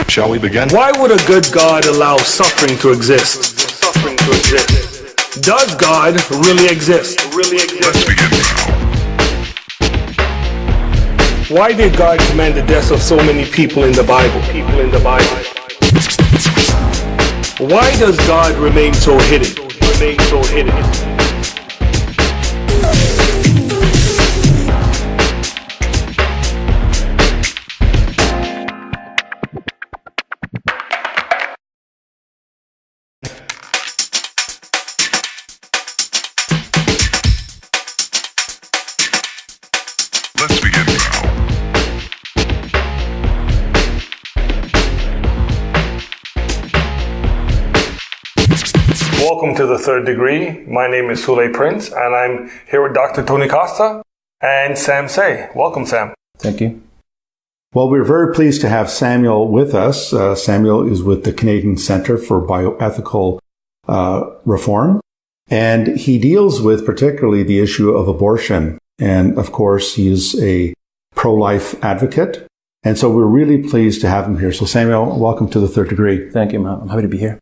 Shall we begin? Why would a good God allow suffering to exist? Does God really exist? Let's begin now. Why did God command the deaths of so many people in the Bible? Why does God remain so hidden? Let's begin now. Welcome to The Third Degree. My name is Sule Prince, and I'm here with Dr. Tony Costa and Sam Say. Welcome, Sam. Thank you. Well, we're very pleased to have Samuel with us. Samuel is with the Canadian Centre for Bioethical Reform, and he deals with particularly the issue of abortion. And of course, he is a pro-life advocate. And so we're really pleased to have him here. So Samuel, welcome to The Third Degree. Thank you. I'm happy to be here.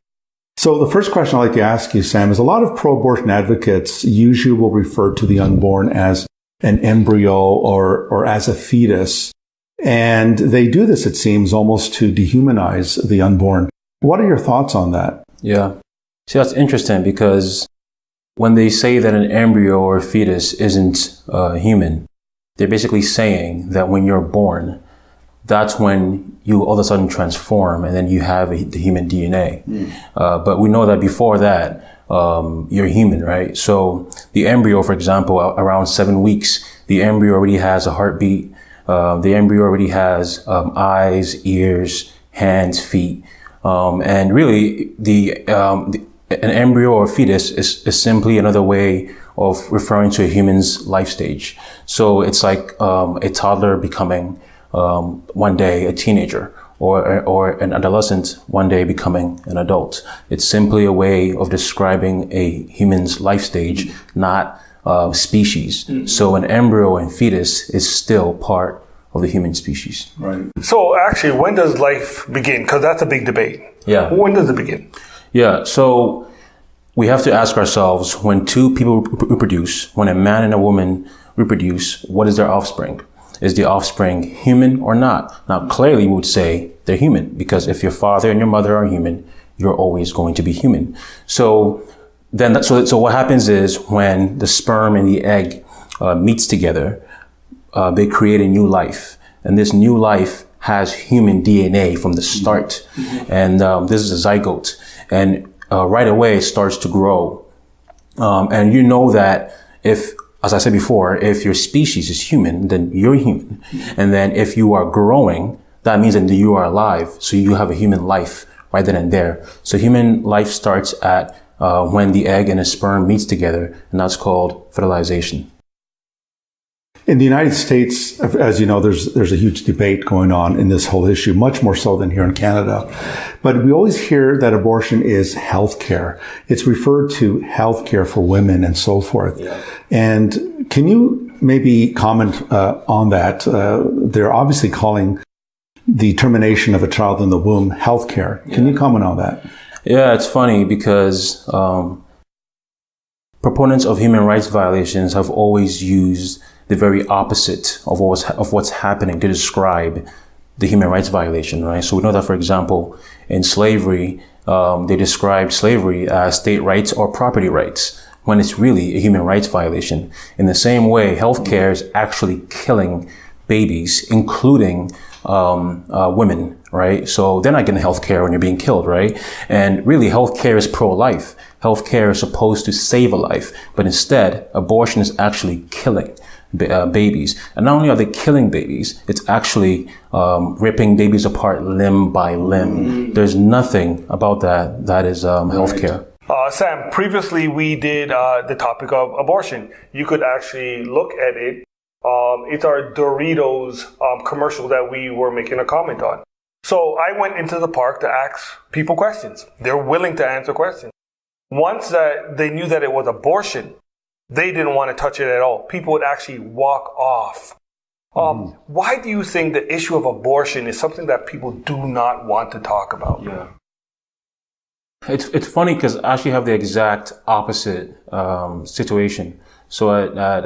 So the first question I'd like to ask you, Sam, is a lot of pro-abortion advocates usually will refer to the unborn as an embryo or as a fetus. And they do this, it seems, almost to dehumanize the unborn. What are your thoughts on that? Yeah. See, that's interesting because when they say that an embryo or a fetus isn't human, they're basically saying that when you're born, that's when you all of a sudden transform and then you have the human DNA. But we know that before that, you're human, right? So the embryo, for example, around 7 weeks, the embryo already has a heartbeat. The embryo already has eyes, ears, hands, feet. And really, an embryo or fetus is simply another way of referring to a human's life stage. So it's like a toddler becoming one day a teenager, or an adolescent one day becoming an adult. It's simply a way of describing a human's life stage, not species. So an embryo and fetus is still part of the human species. Right. So actually, when does life begin? Because that's a big debate. Yeah. When does it begin? Yeah. So we have to ask ourselves, when two people reproduce, when a man and a woman reproduce, what is their offspring? Is the offspring human or not? Now, clearly we would say they're human, because if your father and your mother are human, you're always going to be human. So then, so what happens is when the sperm and the egg meets together, they create a new life. And this new life has human DNA from the start. And this is a zygote. And right away it starts to grow. And you know that if, as I said before, if your species is human, then you're human. And then if you are growing, that means that you are alive. So you have a human life right then and there. So human life starts at when the egg and the sperm meets together, and that's called fertilization. In the United States, as you know, there's a huge debate going on in this whole issue, much more so than here in Canada. But we always hear that abortion is health care. It's referred to health care for women and so forth. Yeah. And can you maybe comment on that? They're obviously calling the termination of a child in the womb health care. Can you comment on that? Yeah, it's funny because proponents of human rights violations have always used the very opposite of what's happening to describe the human rights violation, right? So we know that, for example, in slavery, they described slavery as state rights or property rights, when it's really a human rights violation. In the same way, healthcare is actually killing babies, including women, right? So they're not getting healthcare when you're being killed, right? And really, healthcare is pro-life. Healthcare is supposed to save a life, but instead, abortion is actually killing babies. And not only are they killing babies, it's actually ripping babies apart limb by limb. There's nothing about that is healthcare. Sam, previously we did the topic of abortion. You could actually look at it. It's our Doritos commercial that we were making a comment on. So I went into the park to ask people questions. They're willing to answer questions. Once that they knew that it was abortion, they didn't want to touch it at all. People would actually walk off Why do you think the issue of abortion is something that people do not want to talk about? Yeah. It's funny because I actually have the exact opposite situation. So at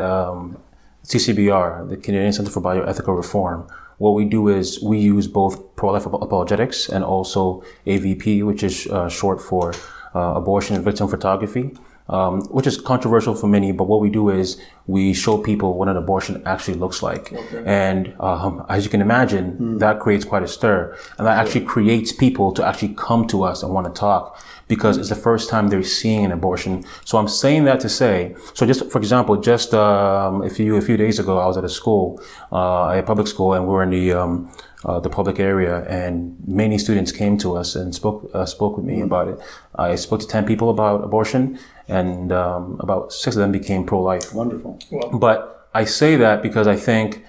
CCBR, the Canadian Center for Bioethical Reform, what we do is we use both pro-life apologetics and also AVP, which is short for abortion victim photography, which is controversial for many. But what we do is we show people what an abortion actually looks like. Okay. And as you can imagine, that creates quite a stir. And that actually creates people to actually come to us and want to talk, because it's the first time they're seeing an abortion. So I'm saying that to say, so just for example, just a few days ago, I was at a school, a public school, and we were in the public area, and many students came to us and spoke with me about it. I spoke to 10 people about abortion, and about 6 of them became pro-life. Wonderful. Wow. But I say that because I think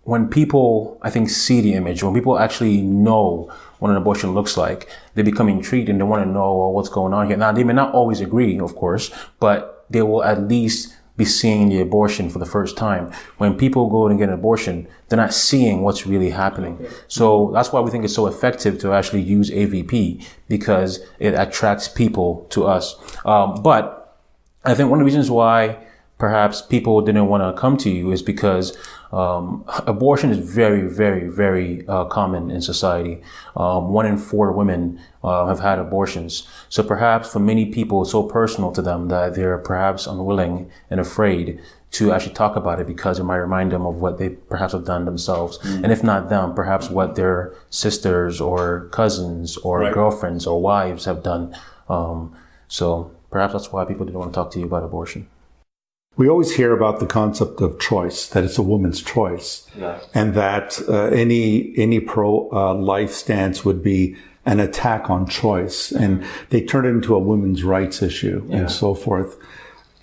when people, see the image, when people actually know what an abortion looks like, they become intrigued and they want to know, well, what's going on here. Now, they may not always agree, of course, but they will at least be seeing the abortion for the first time. When people go and get an abortion, they're not seeing what's really happening. Okay. So that's why we think it's so effective to actually use AVP, because it attracts people to us. But I think one of the reasons why perhaps people didn't want to come to you is because abortion is very, very, very common in society. 1 in 4 women have had abortions. So perhaps for many people, it's so personal to them that they're perhaps unwilling and afraid to actually talk about it, because it might remind them of what they perhaps have done themselves. And if not them, perhaps what their sisters or cousins or girlfriends or wives have done. So perhaps that's why people didn't want to talk to you about abortion. We always hear about the concept of choice, that it's a woman's choice, and that any pro-life stance would be an attack on choice, and they turn it into a women's rights issue and so forth.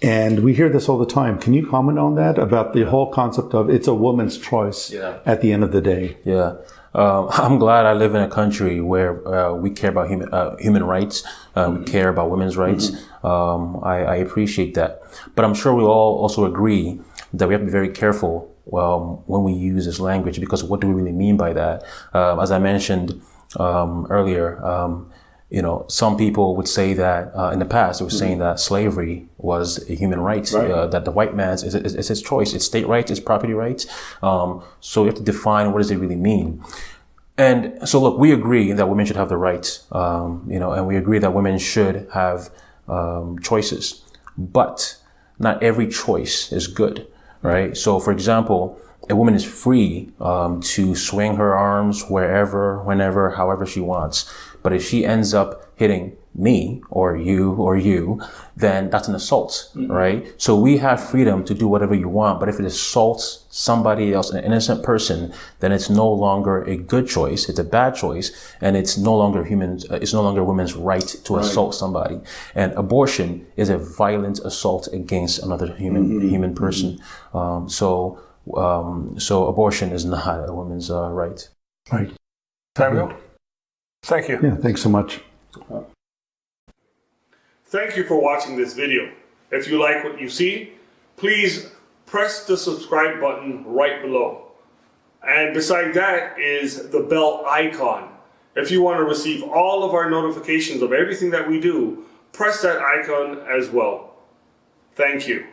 And we hear this all the time. Can you comment on that, about the whole concept of it's a woman's choice at the end of the day? Yeah. I'm glad I live in a country where we care about human rights. We care about women's rights. I appreciate that. But I'm sure we all also agree that we have to be very careful when we use this language, because what do we really mean by that? As I mentioned earlier, some people would say that in the past, they were saying that slavery was a human right, that the white man's is his choice, it's state rights, it's property rights. So we have to define what does it really mean. And so, look, we agree that women should have the rights, and we agree that women should have choices, but not every choice is good, right? So, for example, a woman is free to swing her arms wherever, whenever, however she wants. But if she ends up hitting me or you, then that's an assault, right? So we have freedom to do whatever you want, but if it assaults somebody else, an innocent person, then it's no longer a good choice. It's a bad choice, and it's no longer it's no longer a woman's right to assault somebody. And abortion is a violent assault against another human person. So abortion is not a woman's right. Right. Samuel? Thank you. Yeah, thanks so much. Thank you for watching this video. If you like what you see, please press the subscribe button right below. And beside that is the bell icon. If you want to receive all of our notifications of everything that we do, press that icon as well. Thank you.